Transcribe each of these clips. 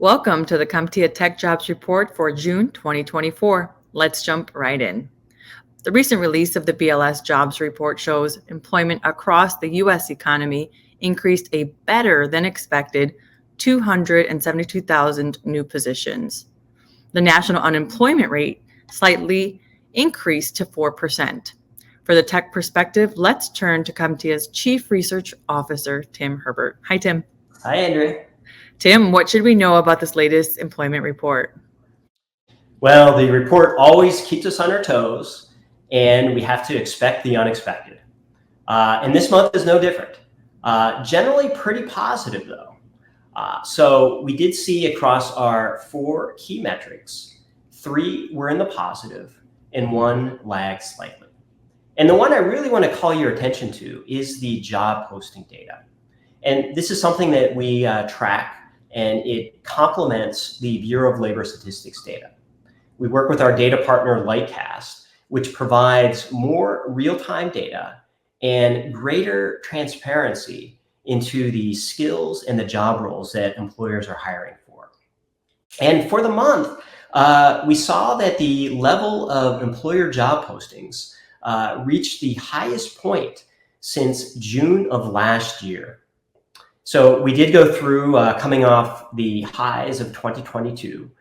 Welcome to the CompTIA Tech Jobs Report for June 2024. Let's jump right in. The recent release of the BLS Jobs Report shows employment across the U.S. economy increased a better than expected 272,000 new positions. The national unemployment rate slightly increased to 4%. For the tech perspective, let's turn to CompTIA's Chief Research Officer, Tim Herbert. Hi, Tim. Hi, Andrea. Tim, what should we know about this latest employment report? Well, the report always keeps us on our toes, and we have to expect the unexpected. And this month is no different. Generally pretty positive, though. So we did see across our 4 key metrics, 3 were in the positive and 1 lagged slightly. And the one I really want to call your attention to is the job posting data. And this is something that we track, and it complements the Bureau of Labor Statistics data. We work with our data partner, Lightcast, which provides more real-time data and greater transparency into the skills and the job roles that employers are hiring for. And for the month, we saw that the level of employer job postings reached the highest point since June of last year. So we did go through, coming off the highs of 2022,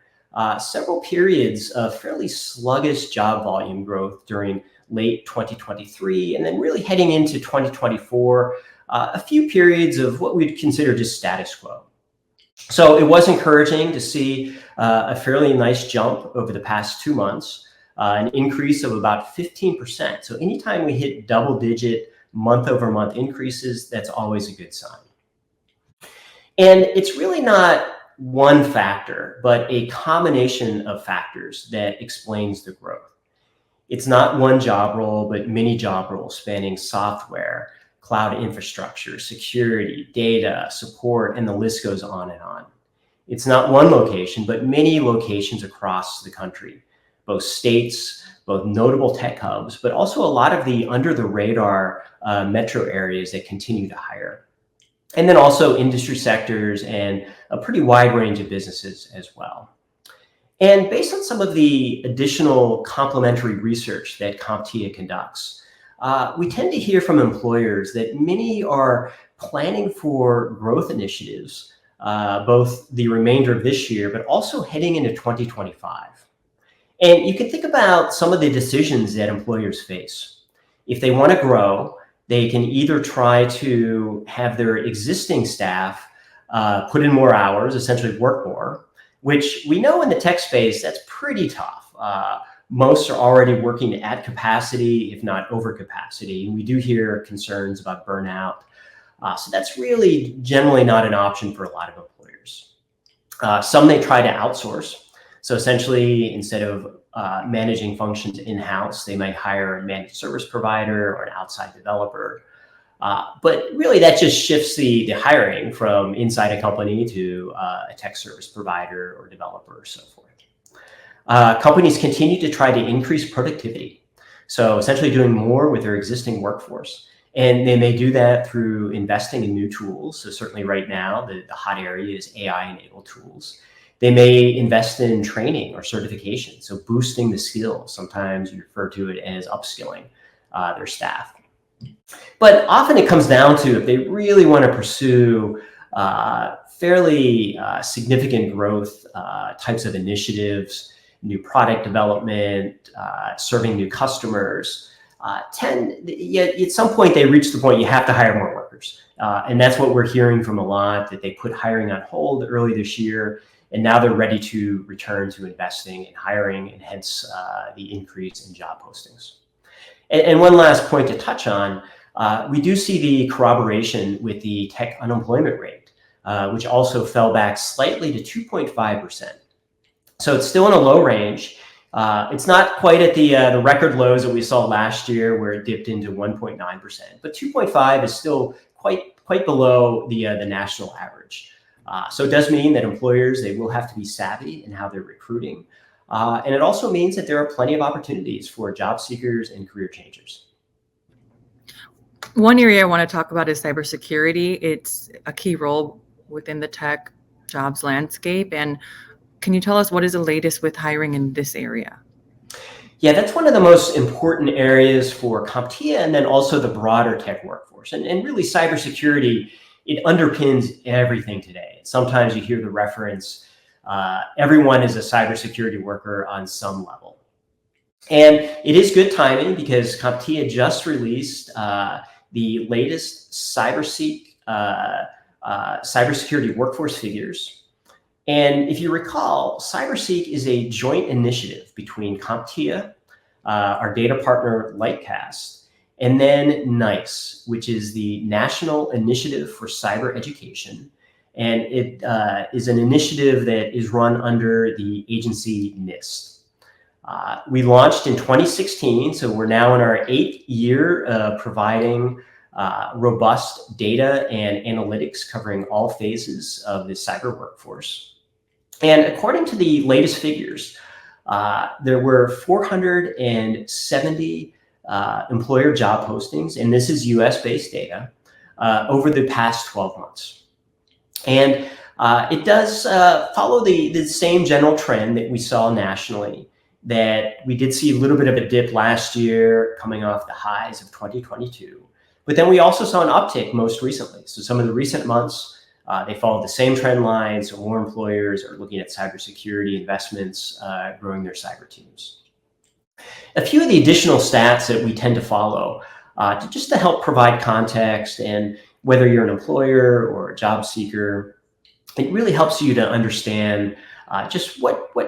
several periods of fairly sluggish job volume growth during late 2023, and then really heading into 2024, a few periods of what we'd consider just status quo. So it was encouraging to see a fairly nice jump over the past 2 months, an increase of about 15%. So anytime we hit double-digit month-over-month increases, that's always a good sign. And it's really not one factor, but a combination of factors that explains the growth. It's not one job role, but many job roles spanning software, cloud infrastructure, security, data, support, and the list goes on and on. It's not one location, but many locations across the country, both states, both notable tech hubs, but also a lot of the under-the-radar metro areas that continue to hire. And then also industry sectors and a pretty wide range of businesses as well. And based on some of the additional complementary research that CompTIA conducts, we tend to hear from employers that many are planning for growth initiatives, both the remainder of this year, but also heading into 2025. And you can think about some of the decisions that employers face. If they want to grow, they can either try to have their existing staff put in more hours, essentially work more, which we know in the tech space, that's pretty tough. Most are already working at capacity, if not over capacity. And we do hear concerns about burnout. So that's really generally not an option for a lot of employers. Some may try to outsource. So essentially, instead of managing functions in-house, they might hire a managed service provider or an outside developer. But really, that just shifts the hiring from inside a company to a tech service provider or developer or so forth. Companies continue to try to increase productivity. So essentially doing more with their existing workforce. And they may do that through investing in new tools. So certainly right now, the hot area is AI-enabled tools. They may invest in training or certification, so boosting the skills. Sometimes you refer to it as upskilling their staff. But often it comes down to if they really want to pursue fairly significant growth types of initiatives, new product development, serving new customers, at some point they reach the point you have to hire more workers. And that's what we're hearing from a lot, that they put hiring on hold early this year. And now they're ready to return to investing in hiring, and hence the increase in job postings. And one last point to touch on, we do see the corroboration with the tech unemployment rate, which also fell back slightly to 2.5%. So it's still in a low range. It's not quite at the record lows that we saw last year, where it dipped into 1.9%, but 2.5 is still quite below the national average. So it does mean that employers, they will have to be savvy in how they're recruiting. And it also means that there are plenty of opportunities for job seekers and career changers. One area I want to talk about is cybersecurity. It's a key role within the tech jobs landscape. And can you tell us what is the latest with hiring in this area? Yeah, that's one of the most important areas for CompTIA and then also the broader tech workforce. And really cybersecurity, it underpins everything today. Sometimes you hear the reference, everyone is a cybersecurity worker on some level. And it is good timing because CompTIA just released the latest cybersecurity workforce figures. And if you recall, CyberSeek is a joint initiative between CompTIA, our data partner Lightcast, and then NICE, which is the National Initiative for Cyber Education. And it is an initiative that is run under the agency NIST. We launched in 2016, so we're now in our 8th year of providing robust data and analytics covering all phases of the cyber workforce. And according to the latest figures, there were 470 employer job postings, and this is US-based data, over the past 12 months. And it does follow the same general trend that we saw nationally, that we did see a little bit of a dip last year coming off the highs of 2022. But then we also saw an uptick most recently. So some of the recent months, they followed the same trend line. So more employers are looking at cybersecurity investments, growing their cyber teams. A few of the additional stats that we tend to follow, just to help provide context, and whether you're an employer or a job seeker, it really helps you to understand just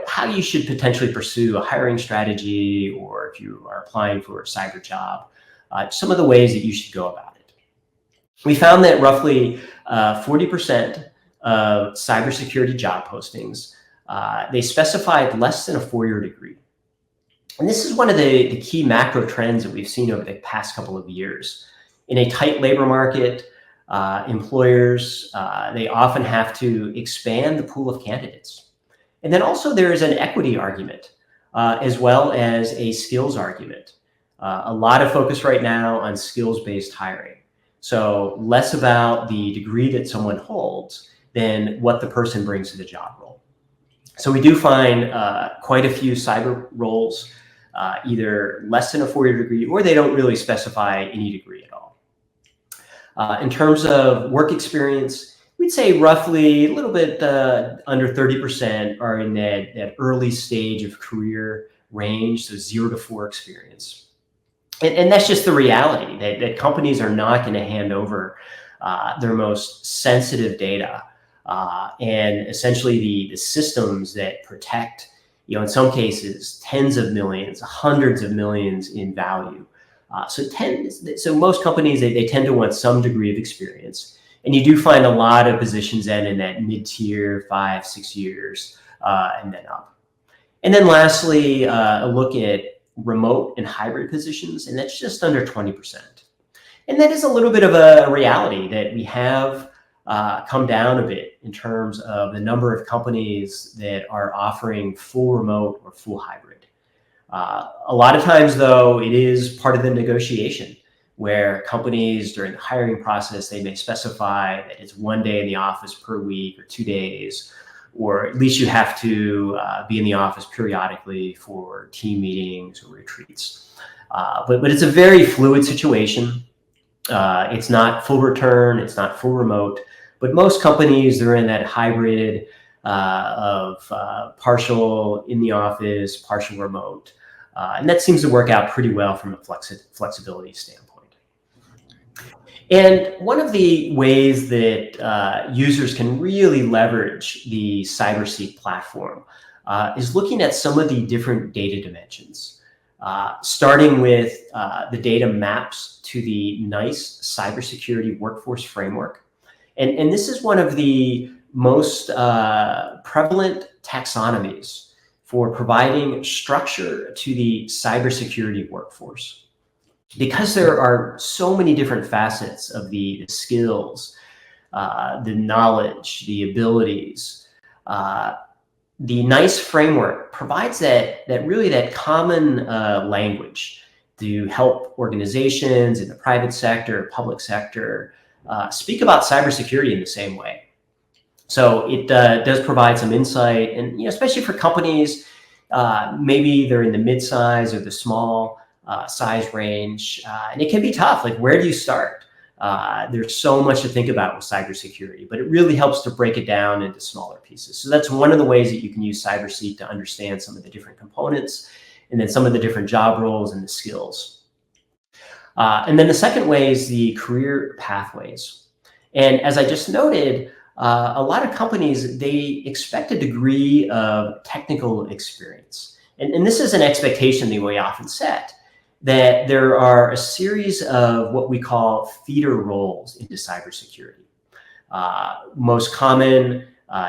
how you should potentially pursue a hiring strategy, or if you are applying for a cyber job, some of the ways that you should go about it. We found that roughly 40% of cybersecurity job postings, they specified less than a 4-year degree. And this is one of the key macro trends that we've seen over the past couple of years. In a tight labor market, employers, they often have to expand the pool of candidates. And then also there is an equity argument, as well as a skills argument. A lot of focus right now on skills-based hiring. So less about the degree that someone holds than what the person brings to the job role. So we do find quite a few cyber roles, either less than a 4-year degree, or they don't really specify any degree at all. In terms of work experience, we'd say roughly a little bit under 30% are in that early stage of career range, so 0 to 4 experience. And that's just the reality, that companies are not going to hand over their most sensitive data and essentially the systems that protect, in some cases, tens of millions, hundreds of millions in value. So most companies, they tend to want some degree of experience. And you do find a lot of positions in that mid-tier, 5-6 years, and then up. And then lastly, a look at remote and hybrid positions, and that's just under 20%. And that is a little bit of a reality that we have come down a bit in terms of the number of companies that are offering full remote or full hybrid. A lot of times, though, it is part of the negotiation, where companies during the hiring process, they may specify that it's 1 day in the office per week or 2 days, or at least you have to be in the office periodically for team meetings or retreats. But it's a very fluid situation. It's not full return, it's not full remote, but most companies, they're in that hybrid of partial in the office, partial remote. And that seems to work out pretty well from a flexibility standpoint. And one of the ways that users can really leverage the CyberSeek platform is looking at some of the different data dimensions, starting with the data maps to the NICE Cybersecurity Workforce Framework. And this is one of the most prevalent taxonomies for providing structure to the cybersecurity workforce. Because there are so many different facets of the skills, the knowledge, the abilities, the NICE framework provides that common language to help organizations in the private sector, public sector, speak about cybersecurity in the same way. So it does provide some insight, and especially for companies, maybe they're in the mid-size or the small size range, and it can be tough. Like, where do you start? There's so much to think about with cybersecurity, but it really helps to break it down into smaller pieces. So that's one of the ways that you can use CyberSeek to understand some of the different components, and then some of the different job roles and the skills. And then the second way is the career pathways. And as I just noted, a lot of companies, they expect a degree of technical experience. And this is an expectation that we often set, that there are a series of what we call feeder roles into cybersecurity. Most common,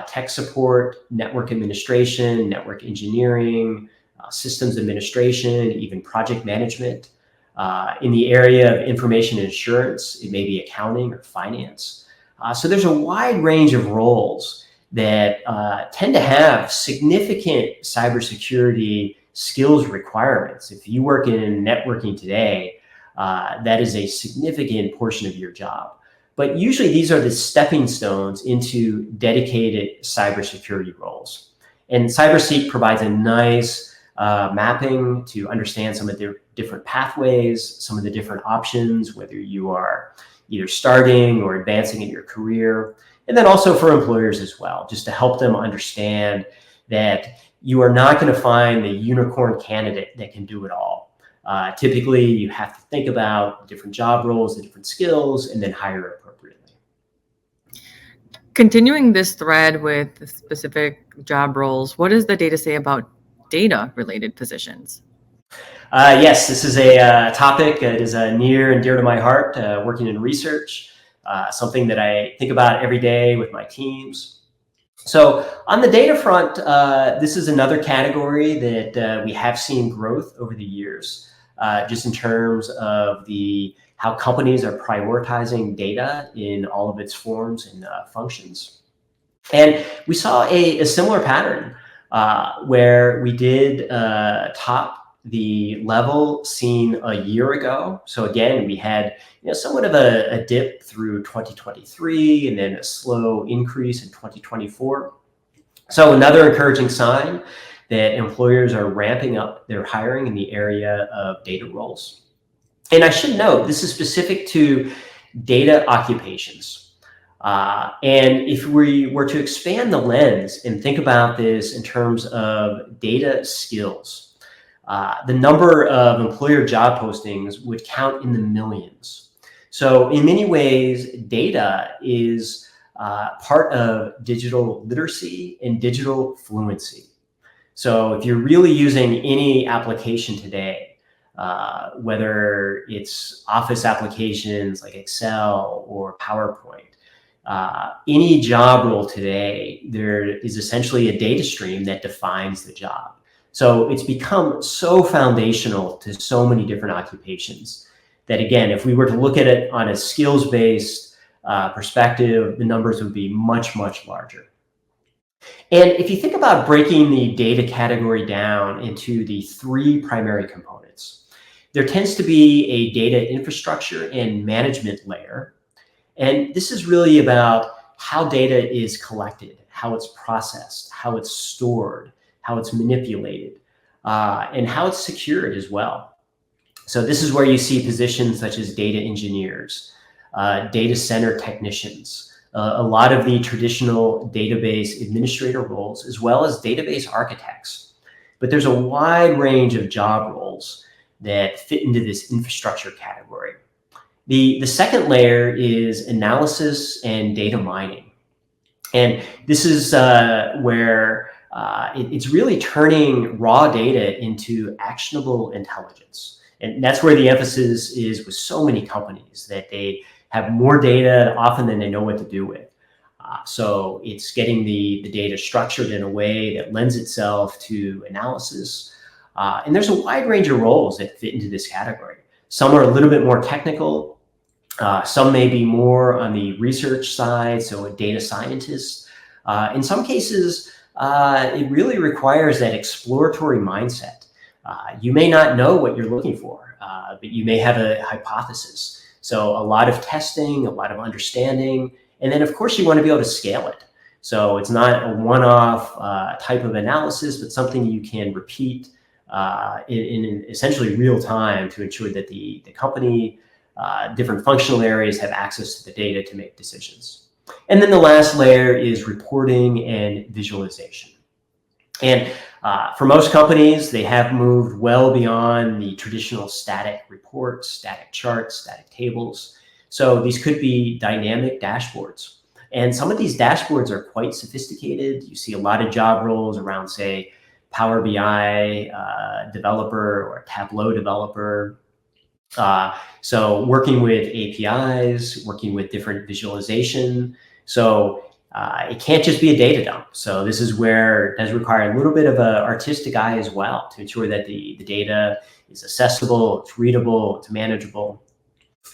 tech support, network administration, network engineering, systems administration, even project management. In the area of information assurance, it may be accounting or finance. So there's a wide range of roles that tend to have significant cybersecurity skills requirements. If you work in networking today, that is a significant portion of your job. But usually these are the stepping stones into dedicated cybersecurity roles. And CyberSeek provides a nice mapping to understand some of the different pathways, some of the different options, whether you are either starting or advancing in your career, and then also for employers as well, just to help them understand that you are not going to find the unicorn candidate that can do it all. Typically, you have to think about different job roles, the different skills, and then hire appropriately. Continuing this thread with the specific job roles, what does the data say about data-related positions? Yes, this is a topic that is near and dear to my heart, working in research, something that I think about every day with my teams. So on the data front, this is another category that we have seen growth over the years, just in terms of how companies are prioritizing data in all of its forms and functions. And we saw a similar pattern where we did top the level seen a year ago. So again, we had somewhat of a dip through 2023 and then a slow increase in 2024. So another encouraging sign that employers are ramping up their hiring in the area of data roles. And I should note, this is specific to data occupations. And if we were to expand the lens and think about this in terms of data skills, the number of employer job postings would count in the millions. So in many ways, data is part of digital literacy and digital fluency. So if you're really using any application today, whether it's Office applications like Excel or PowerPoint, any job role today, there is essentially a data stream that defines the job. So it's become so foundational to so many different occupations that, again, if we were to look at it on a skills-based perspective, the numbers would be much, much larger. And if you think about breaking the data category down into the three primary components, there tends to be a data infrastructure and management layer. And this is really about how data is collected, how it's processed, how it's stored, how it's manipulated, and how it's secured as well. So this is where you see positions such as data engineers, data center technicians, a lot of the traditional database administrator roles, as well as database architects. But there's a wide range of job roles that fit into this infrastructure category. The second layer is analysis and data mining. And this is where it's really turning raw data into actionable intelligence. And that's where the emphasis is with so many companies, that they have more data often than they know what to do with. So it's getting the data structured in a way that lends itself to analysis. And there's a wide range of roles that fit into this category. Some are a little bit more technical. Some may be more on the research side, so a data scientist. In some cases, it really requires that exploratory mindset. You may not know what you're looking for, but you may have a hypothesis. So a lot of testing, a lot of understanding, and then of course you want to be able to scale it. So it's not a one-off type of analysis, but something you can repeat in essentially real time to ensure that the company, different functional areas have access to the data to make decisions. And then the last layer is reporting and visualization. And for most companies, they have moved well beyond the traditional static reports, static charts, static tables. So these could be dynamic dashboards. And some of these dashboards are quite sophisticated. You see a lot of job roles around, say, Power BI developer or Tableau developer. So working with APIs, working with different visualization. So it can't just be a data dump. So this is where it does require a little bit of an artistic eye as well to ensure that the data is accessible, it's readable, it's manageable.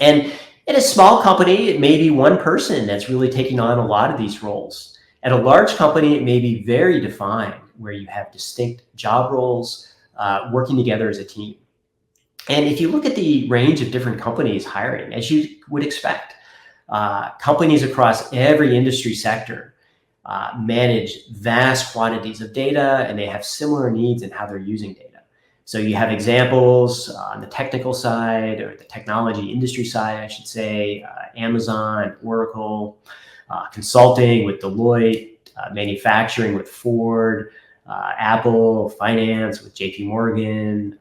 And in a small company, it may be one person that's really taking on a lot of these roles. At a large company, it may be very defined, where you have distinct job roles working together as a team. And if you look at the range of different companies hiring, as you would expect, companies across every industry sector manage vast quantities of data, and they have similar needs in how they're using data. So you have examples on the technical side, or the technology industry side, I should say, Amazon, Oracle, consulting with Deloitte, manufacturing with Ford, Apple, finance with JP Morgan,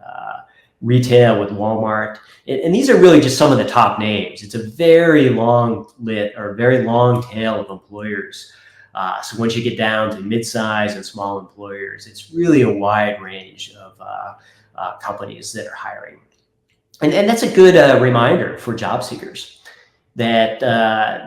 retail with Walmart. And these are really just some of the top names. It's a very long tail of employers. So once you get down to mid-size and small employers, it's really a wide range of companies that are hiring. And that's a good reminder for job seekers that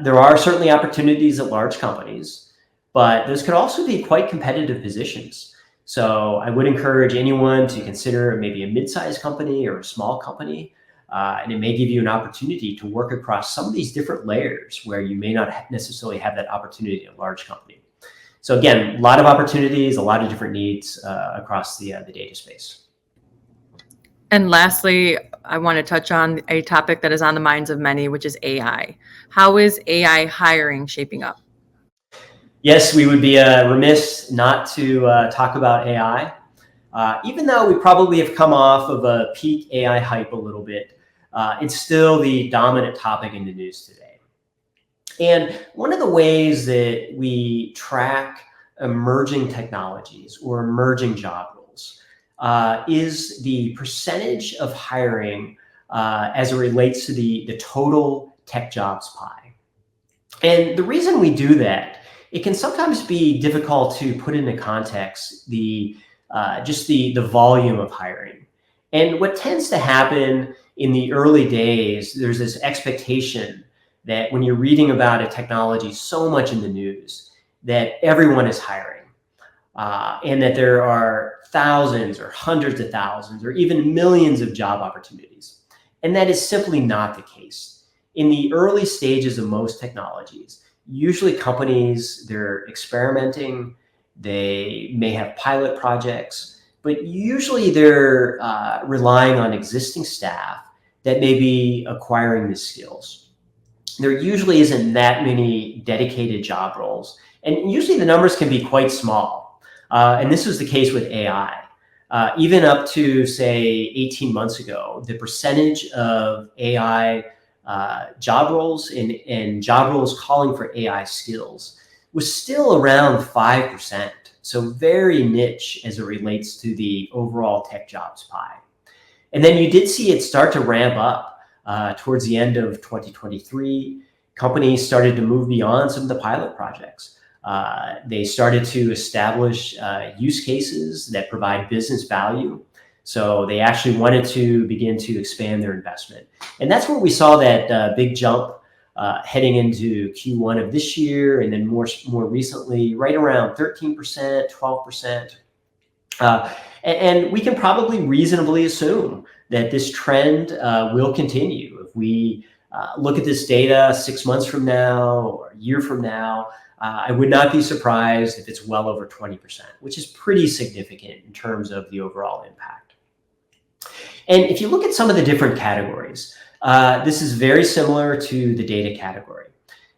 there are certainly opportunities at large companies, but those could also be quite competitive positions. So I would encourage anyone to consider maybe a mid-sized company or a small company, and it may give you an opportunity to work across some of these different layers where you may not necessarily have that opportunity at a large company. So again, a lot of opportunities, a lot of different needs across the data space. And lastly, I want to touch on a topic that is on the minds of many, which is AI. How is AI hiring shaping up? Yes, we would be remiss not to talk about AI. Even though we probably have come off of a peak AI hype a little bit, it's still the dominant topic in the news today. And one of the ways that we track emerging technologies or emerging job roles is the percentage of hiring as it relates to the total tech jobs pie. And the reason we do that, it can sometimes be difficult to put into context just the volume of hiring. And what tends to happen in the early days, there's this expectation that when you're reading about a technology so much in the news, that everyone is hiring, and that there are thousands or hundreds of thousands or even millions of job opportunities. And that is simply not the case. In the early stages of most technologies, usually companies, they're experimenting, they may have pilot projects, but usually they're relying on existing staff that may be acquiring the skills. There usually isn't that many dedicated job roles, and usually the numbers can be quite small. And this was the case with AI. Even up to, say, 18 months ago, the percentage of AI job roles and job roles calling for AI skills was still around 5%. So very niche as it relates to the overall tech jobs pie. And then you did see it start to ramp up towards the end of 2023. Companies started to move beyond some of the pilot projects. They started to establish use cases that provide business value. So they actually wanted to begin to expand their investment. And that's where we saw that big jump heading into Q1 of this year, and then more recently, right around 13%, 12%. And we can probably reasonably assume that this trend will continue. If we look at this data 6 months from now or a year from now, I would not be surprised if it's well over 20%, which is pretty significant in terms of the overall impact. And if you look at some of the different categories, this is very similar to the data category,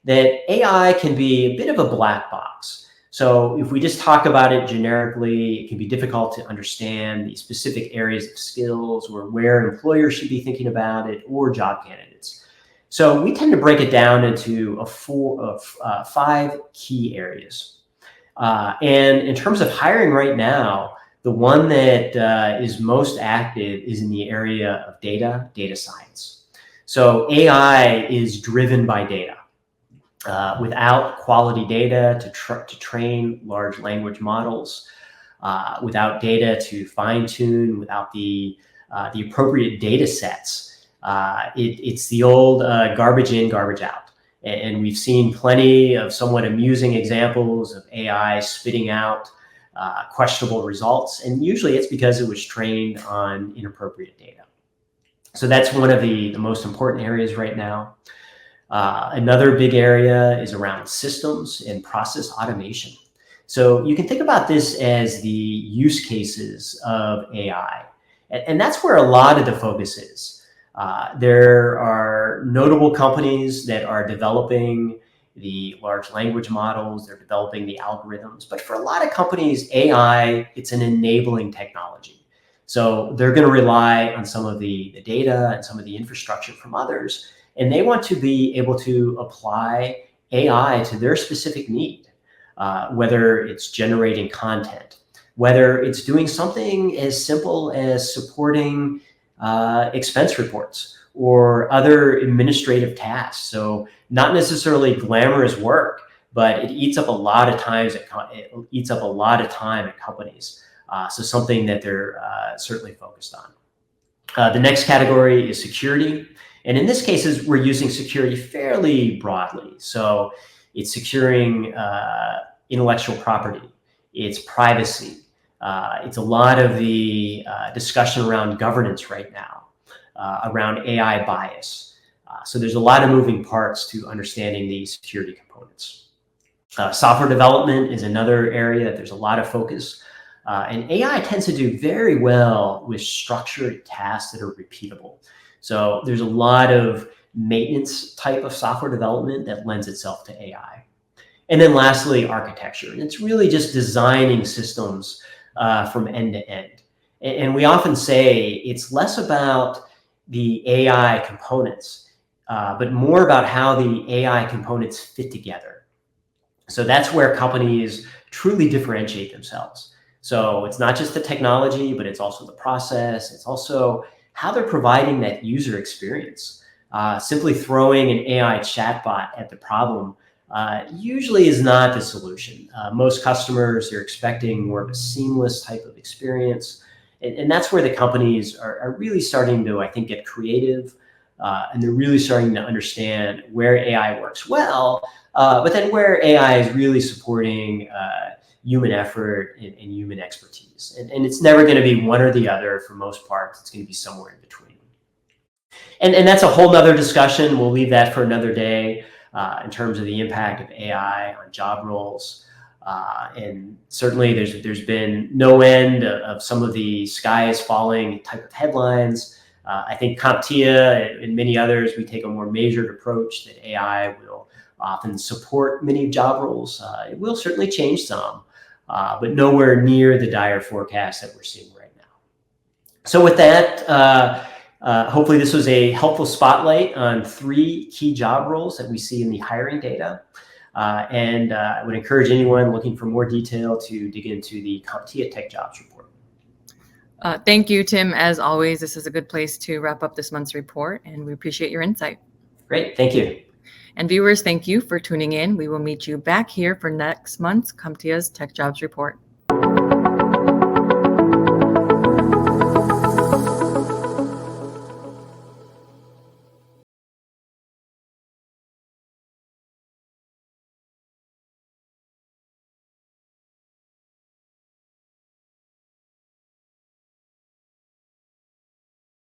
that AI can be a bit of a black box. So if we just talk about it generically, it can be difficult to understand the specific areas of skills or where employers should be thinking about it or job candidates. So we tend to break it down into five key areas. And in terms of hiring right now, the one that is most active is in the area of data science. So AI is driven by data. Without quality data to train large language models, without data to fine tune, without the appropriate data sets, it's the old garbage in, garbage out. And we've seen plenty of somewhat amusing examples of AI spitting out questionable results. And usually it's because it was trained on inappropriate data. So that's one of the most important areas right now. Another big area is around systems and process automation. So you can think about this as the use cases of AI. And that's where a lot of the focus is. There are notable companies that are developing the large language models, they're developing the algorithms. But for a lot of companies, AI, it's an enabling technology. So they're going to rely on some of the data and some of the infrastructure from others. And they want to be able to apply AI to their specific need, whether it's generating content, whether it's doing something as simple as supporting expense reports or other administrative tasks. So not necessarily glamorous work, but it eats up a lot of time at companies. So something that they're certainly focused on. The next category is security. And in this case, we're using security fairly broadly. So it's securing intellectual property, it's privacy, it's a lot of the discussion around governance right now, around AI bias. So there's a lot of moving parts to understanding the security components. Software development is another area that there's a lot of focus. And AI tends to do very well with structured tasks that are repeatable. So there's a lot of maintenance type of software development that lends itself to AI. And then lastly, architecture. And it's really just designing systems from end to end. And we often say it's less about the AI components, but more about how the AI components fit together. So that's where companies truly differentiate themselves. So it's not just the technology, but it's also the process. It's also how they're providing that user experience. Simply throwing an AI chatbot at the problem usually is not the solution. Most customers are expecting more of a seamless type of experience. And that's where the companies are really starting to, I think, get creative. And they're really starting to understand where AI works well, but then where AI is really supporting human effort and human expertise. And it's never going to be one or the other for most parts. It's going to be somewhere in between. And that's a whole nother discussion. We'll leave that for another day in terms of the impact of AI on job roles. And certainly there's been no end of some of the sky is falling type of headlines. I think CompTIA and many others, we take a more measured approach that AI will often support many job roles. It will certainly change some. But nowhere near the dire forecast that we're seeing right now. So with that, hopefully this was a helpful spotlight on 3 key job roles that we see in the hiring data. And I would encourage anyone looking for more detail to dig into the CompTIA Tech Jobs Report. Thank you, Tim. As always, this is a good place to wrap up this month's report, and we appreciate your insight. Great, thank you. And viewers, thank you for tuning in. We will meet you back here for next month's CompTIA's Tech Jobs Report.